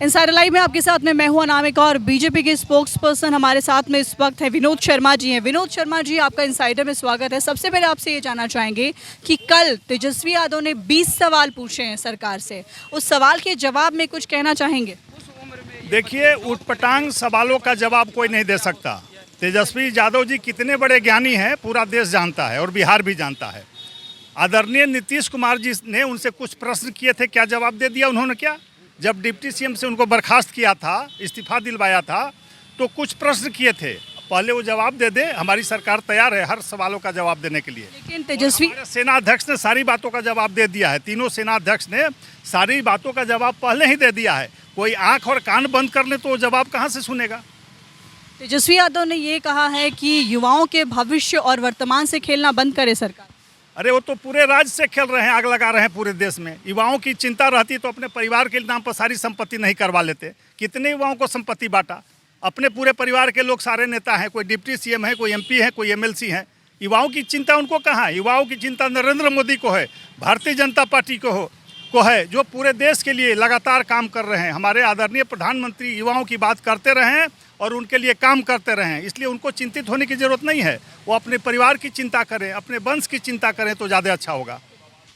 Insider live में आपके साथ में मैं हूं अनामिका और बीजेपी के स्पोक्स पर्सन हमारे साथ में इस वक्त है विनोद शर्मा जी हैं। विनोद शर्मा जी, आपका इनसाइडर में स्वागत है। सबसे पहले आपसे ये जानना चाहेंगे कि कल तेजस्वी यादव ने 20 सवाल पूछे हैं सरकार से, उस सवाल के जवाब में कुछ कहना चाहेंगे? देखिए, उटपटांग सवालों का जवाब कोई नहीं दे सकता। तेजस्वी यादव जी कितने बड़े ज्ञानी हैं पूरा देश जानता है और बिहार भी जानता है। आदरणीय नीतीश कुमार जी ने उनसे कुछ प्रश्न किए थे, क्या जवाब दे दिया उन्होंने? क्या जब डिप्टी सीएम से उनको बर्खास्त किया था, इस्तीफा दिलवाया था, तो कुछ प्रश्न किए थे, पहले वो जवाब दे दे। हमारी सरकार तैयार है हर सवालों का जवाब देने के लिए। लेकिन तेजस्वी सेनाध्यक्ष ने सारी बातों का जवाब दे दिया है। तीनों सेनाध्यक्ष ने सारी बातों का जवाब पहले ही दे दिया है। कोई आंख और कान बंद कर ले तो वो जवाब कहाँ से सुनेगा? तेजस्वी यादव ने ये कहा है कि युवाओं के भविष्य और वर्तमान से खेलना बंद करे सरकार। अरे वो तो पूरे राज्य से खेल रहे हैं, आग लगा रहे हैं पूरे देश में। युवाओं की चिंता रहती तो अपने परिवार के नाम पर सारी संपत्ति नहीं करवा लेते। कितने युवाओं को संपत्ति बांटा? अपने पूरे परिवार के लोग सारे नेता हैं, कोई डिप्टी सीएम है, कोई एमपी है, कोई एमएलसी है। युवाओं की चिंता उनको कहाँ है? युवाओं की चिंता नरेंद्र मोदी को है, भारतीय जनता पार्टी को है, जो पूरे देश के लिए लगातार काम कर रहे हैं। हमारे आदरणीय प्रधानमंत्री युवाओं की बात करते रहे और उनके लिए काम करते रहें, इसलिए उनको चिंतित होने की ज़रूरत नहीं है। वो अपने परिवार की चिंता करें, अपने वंश की चिंता करें तो ज़्यादा अच्छा होगा।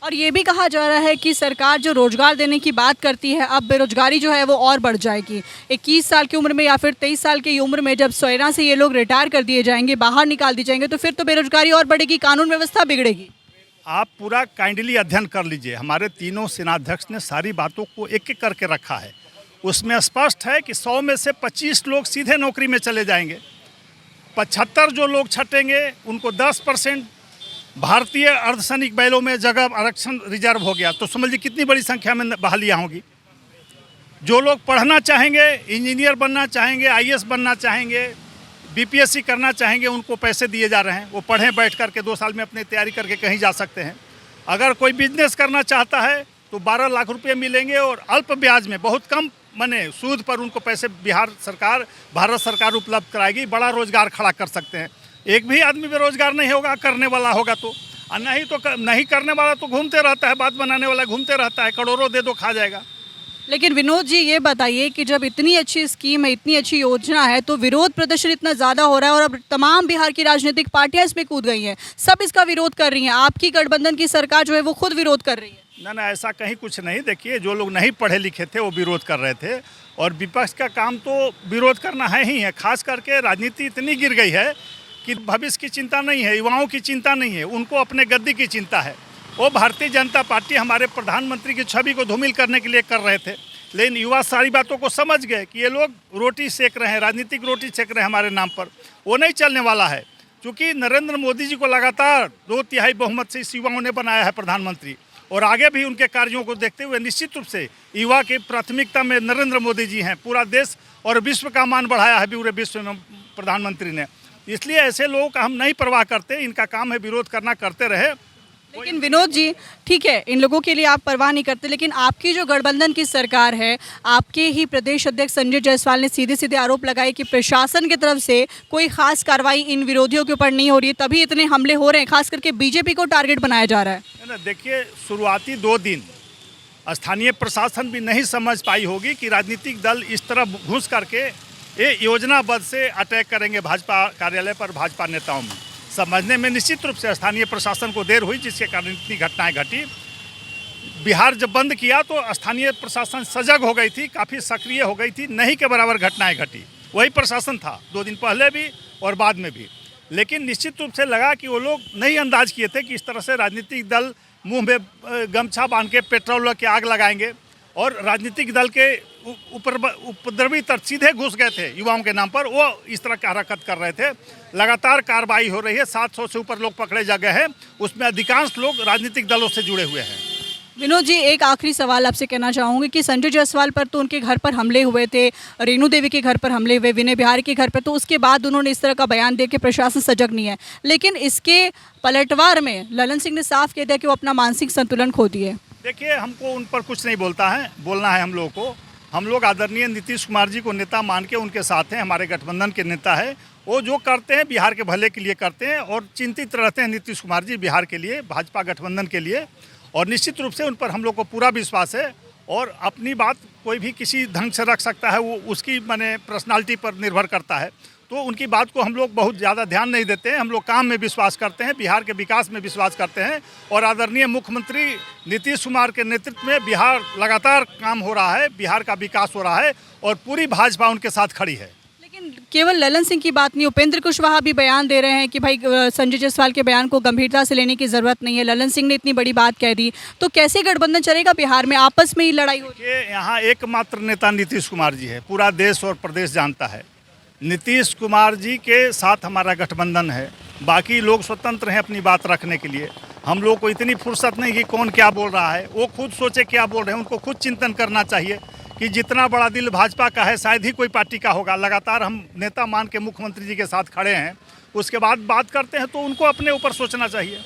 और ये भी कहा जा रहा है कि सरकार जो रोजगार देने की बात करती है, अब बेरोजगारी जो है वो और बढ़ जाएगी। 21 साल की उम्र में या फिर 23 साल की उम्र में जब सेना से ये लोग रिटायर कर दिए जाएंगे, बाहर निकाल दिए जाएंगे, तो फिर तो बेरोजगारी और बढ़ेगी, कानून व्यवस्था बिगड़ेगी। आप पूरा काइंडली अध्ययन कर लीजिए। हमारे तीनों सेनाध्यक्ष ने सारी बातों को एक एक करके रखा है। उसमें स्पष्ट है कि 100 में से 25 लोग सीधे नौकरी में चले जाएंगे। 75 जो लोग छटेंगे उनको 10% भारतीय अर्धसैनिक बलों में जगह आरक्षण रिजर्व हो गया। तो समझिए कितनी बड़ी संख्या में बहालियाँ होंगी। जो लोग पढ़ना चाहेंगे, इंजीनियर बनना चाहेंगे, आईएएस बनना चाहेंगे, बीपीएससी करना चाहेंगे, उनको पैसे दिए जा रहे हैं। वो पढ़ें, बैठ करके 2 साल में अपनी तैयारी करके कहीं जा सकते हैं। अगर कोई बिजनेस करना चाहता है तो 12 लाख रुपये मिलेंगे और अल्प ब्याज में, बहुत कम मने सूद पर उनको पैसे भारत सरकार उपलब्ध कराएगी। बड़ा रोजगार खड़ा कर सकते हैं। एक भी आदमी बेरोजगार नहीं होगा, करने वाला होगा तो। और नहीं करने वाला तो घूमते रहता है, बात बनाने वाला घूमते रहता है, करोड़ों दे दो खा जाएगा। लेकिन विनोद जी, ये बताइए कि जब इतनी अच्छी स्कीम है, इतनी अच्छी योजना है, तो विरोध प्रदर्शन इतना ज़्यादा हो रहा है और अब तमाम बिहार की राजनीतिक पार्टियां इसमें कूद गई हैं, सब इसका विरोध कर रही हैं। आपकी गठबंधन की सरकार जो है वो खुद विरोध कर रही है। ना, ऐसा कहीं कुछ नहीं। देखिए, जो लोग नहीं पढ़े लिखे थे वो विरोध कर रहे थे, और विपक्ष का काम तो विरोध करना है ही है। खास करके राजनीति इतनी गिर गई है कि भविष्य की चिंता नहीं है, युवाओं की चिंता नहीं है, उनको अपने गद्दी की चिंता है। वो भारतीय जनता पार्टी हमारे प्रधानमंत्री की छवि को धूमिल करने के लिए कर रहे थे, लेकिन युवा सारी बातों को समझ गए कि ये लोग रोटी सेक रहे हैं, राजनीतिक रोटी सेक रहे हैं हमारे नाम पर। वो नहीं चलने वाला है, क्योंकि नरेंद्र मोदी जी को लगातार 2/3 बहुमत से इस युवाओं ने बनाया है प्रधानमंत्री, और आगे भी उनके कार्यों को देखते हुए निश्चित रूप से युवा की प्राथमिकता में नरेंद्र मोदी जी हैं। पूरा देश और विश्व का मान बढ़ाया है पूरे विश्व में प्रधानमंत्री ने। इसलिए ऐसे लोगों का हम नहीं परवाह करते, इनका काम है विरोध करना, करते रहे। लेकिन विनोद जी, ठीक है, इन लोगों के लिए आप परवाह नहीं करते, लेकिन आपकी जो गठबंधन की सरकार है, आपके ही प्रदेश अध्यक्ष संजय जायसवाल ने सीधे सीधे आरोप लगाए कि प्रशासन की तरफ से कोई खास कार्रवाई इन विरोधियों के ऊपर नहीं हो रही है, तभी इतने हमले हो रहे हैं, खास करके बीजेपी को टारगेट बनाया जा रहा है। देखिए, शुरुआती 2 दिन स्थानीय प्रशासन भी नहीं समझ पाई होगी कि राजनीतिक दल इस तरह घुस करके ये योजनाबद्ध से अटैक करेंगे भाजपा कार्यालय पर, भाजपा नेताओं में। समझने में निश्चित रूप से स्थानीय प्रशासन को देर हुई, जिसके कारण इतनी घटनाएं घटी। बिहार जब बंद किया तो स्थानीय प्रशासन सजग हो गई थी, काफ़ी सक्रिय हो गई थी, नहीं के बराबर घटनाएं घटी। वही प्रशासन था 2 दिन पहले भी और बाद में भी। लेकिन निश्चित रूप से लगा कि वो लोग नहीं अंदाज किए थे कि इस तरह से राजनीतिक दल मुंह में गमछा बांध के पेट्रोल के आग लगाएंगे, और राजनीतिक दल के उपद्रवी तक सीधे घुस गए थे युवाओं के नाम पर। वो इस तरह की हरकत कर रहे थे। लगातार कार्रवाई हो रही है, 700 से ऊपर लोग पकड़े जा गए हैं, उसमें अधिकांश लोग राजनीतिक दलों से जुड़े हुए हैं। विनोद जी, एक आखिरी सवाल आपसे कहना चाहूँगी कि संजय जायसवाल पर तो उनके घर पर हमले हुए थे, रेणु देवी के घर पर हमले हुए, विनय बिहारी के घर पर, तो उसके बाद उन्होंने इस तरह का बयान दे के प्रशासन सजग नहीं है। लेकिन इसके पलटवार में ललन सिंह ने साफ कह दिया कि वो अपना मानसिक संतुलन खो दिए। देखिए, हमको उन पर कुछ नहीं बोलना है हम लोगों को। हम लोग आदरणीय नीतीश कुमार जी को नेता मान के उनके साथ हैं, हमारे गठबंधन के नेता है। वो जो करते हैं बिहार के भले के लिए करते हैं, और चिंतित रहते हैं नीतीश कुमार जी बिहार के लिए, भाजपा गठबंधन के लिए, और निश्चित रूप से उन पर हम लोग को पूरा विश्वास है। और अपनी बात कोई भी किसी ढंग से रख सकता है, वो उसकी माने पर्सनालिटी पर निर्भर करता है। तो उनकी बात को हम लोग बहुत ज़्यादा ध्यान नहीं देते हैं। हम लोग काम में विश्वास करते हैं, बिहार के विकास में विश्वास करते हैं और आदरणीय मुख्यमंत्री नीतीश कुमार के नेतृत्व में बिहार लगातार काम हो रहा है, बिहार का विकास हो रहा है और पूरी भाजपा उनके साथ खड़ी है। लेकिन केवल ललन सिंह की बात नहीं, उपेंद्र कुशवाहा भी बयान दे रहे हैं कि भाई संजय जायसवाल के बयान को गंभीरता से लेने की ज़रूरत नहीं है। ललन सिंह ने इतनी बड़ी बात कह दी, तो कैसे गठबंधन चलेगा बिहार में? आपस में ही लड़ाई हो रही है। कि यहाँ एकमात्र नेता नीतीश कुमार जी है, पूरा देश और प्रदेश जानता है। नीतीश कुमार जी के साथ हमारा गठबंधन है, बाकी लोग स्वतंत्र हैं अपनी बात रखने के लिए। हम लोग को इतनी फुर्सत नहीं कि कौन क्या बोल रहा है, वो खुद सोचे क्या बोल रहे हैं, उनको खुद चिंतन करना चाहिए कि जितना बड़ा दिल भाजपा का है शायद ही कोई पार्टी का होगा। लगातार हम नेता मान के मुख्यमंत्री जी के साथ खड़े हैं, उसके बाद बात करते हैं तो उनको अपने ऊपर सोचना चाहिए।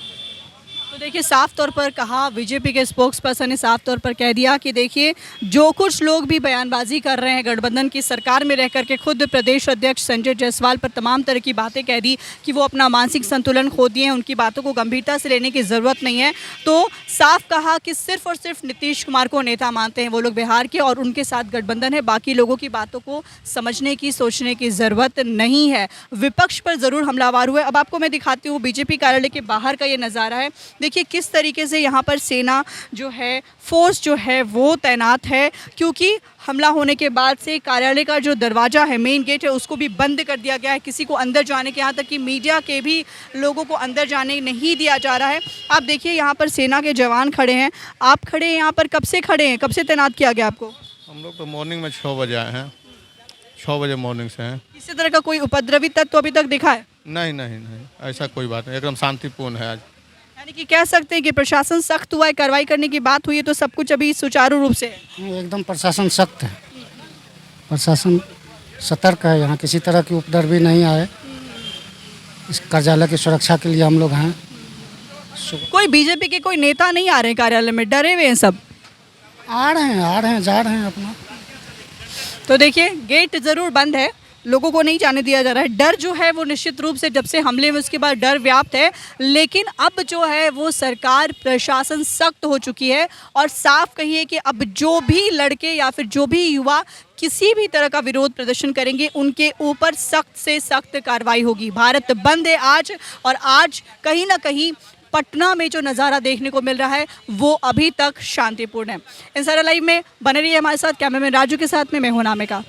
तो देखिए, साफ तौर पर कहा, बीजेपी के स्पोक्स पर्सन ने साफ तौर पर कह दिया कि देखिए, जो कुछ लोग भी बयानबाजी कर रहे हैं गठबंधन की सरकार में रह करके, खुद प्रदेश अध्यक्ष संजय जायसवाल पर तमाम तरह की बातें कह दी कि वो अपना मानसिक संतुलन खो दिए हैं, उनकी बातों को गंभीरता से लेने की ज़रूरत नहीं है। तो साफ कहा कि सिर्फ और सिर्फ नीतीश कुमार को नेता मानते हैं वो लोग बिहार के और उनके साथ गठबंधन है, बाकी लोगों की बातों को समझने की, सोचने की ज़रूरत नहीं है। विपक्ष पर ज़रूर हमलावर हुए। अब आपको मैं दिखाती हूँ बीजेपी कार्यालय के बाहर का ये नज़ारा है। देखिए किस तरीके से यहाँ पर सेना जो है, फोर्स जो है वो तैनात है, क्योंकि हमला होने के बाद से कार्यालय का जो दरवाज़ा है, मेन गेट है, उसको भी बंद कर दिया गया है। किसी को अंदर जाने के, यहाँ तक कि मीडिया के भी लोगों को अंदर जाने नहीं दिया जा रहा है। आप देखिए यहाँ पर सेना के जवान खड़े हैं। आप खड़े हैं यहाँ पर, कब से खड़े हैं, कब से तैनात किया गया आपको? हम लोग तो मॉर्निंग में 6 बजे आए हैं, 6 बजे मॉर्निंग से हैं। किसी तरह का कोई उपद्रवी तत्व अभी तक दिखा है? नहीं नहीं नहीं, ऐसा कोई बात नहीं, एकदम शांतिपूर्ण है आज। यानी कि कह सकते हैं कि प्रशासन सख्त हुआ है, कार्रवाई करने की बात हुई है, तो सब कुछ अभी सुचारू रूप से है। एकदम प्रशासन सख्त है, प्रशासन सतर्क है, यहाँ किसी तरह की उपद्रवी नहीं आए। इस कार्यालय की सुरक्षा के लिए हम लोग हैं। कोई बीजेपी के कोई नेता नहीं आ रहे हैं कार्यालय में, डरे हुए हैं सब? आ रहे हैं जा रहे हैं अपना। तो देखिए, गेट ज़रूर बंद है, लोगों को नहीं जाने दिया जा रहा है। डर जो है वो निश्चित रूप से जब से हमले में उसके बाद डर व्याप्त है, लेकिन अब जो है वो सरकार, प्रशासन सख्त हो चुकी है और साफ कहिए कि अब जो भी लड़के या फिर जो भी युवा किसी भी तरह का विरोध प्रदर्शन करेंगे, उनके ऊपर सख्त से सख्त कार्रवाई होगी। भारत बंद है आज, और आज कहीं ना कहीं पटना में जो नज़ारा देखने को मिल रहा है वो अभी तक शांतिपूर्ण है। इंसारा लाइव में बने रहिए हमारे साथ। कैमरामैन राजू के साथ में मैं हूं नामिका।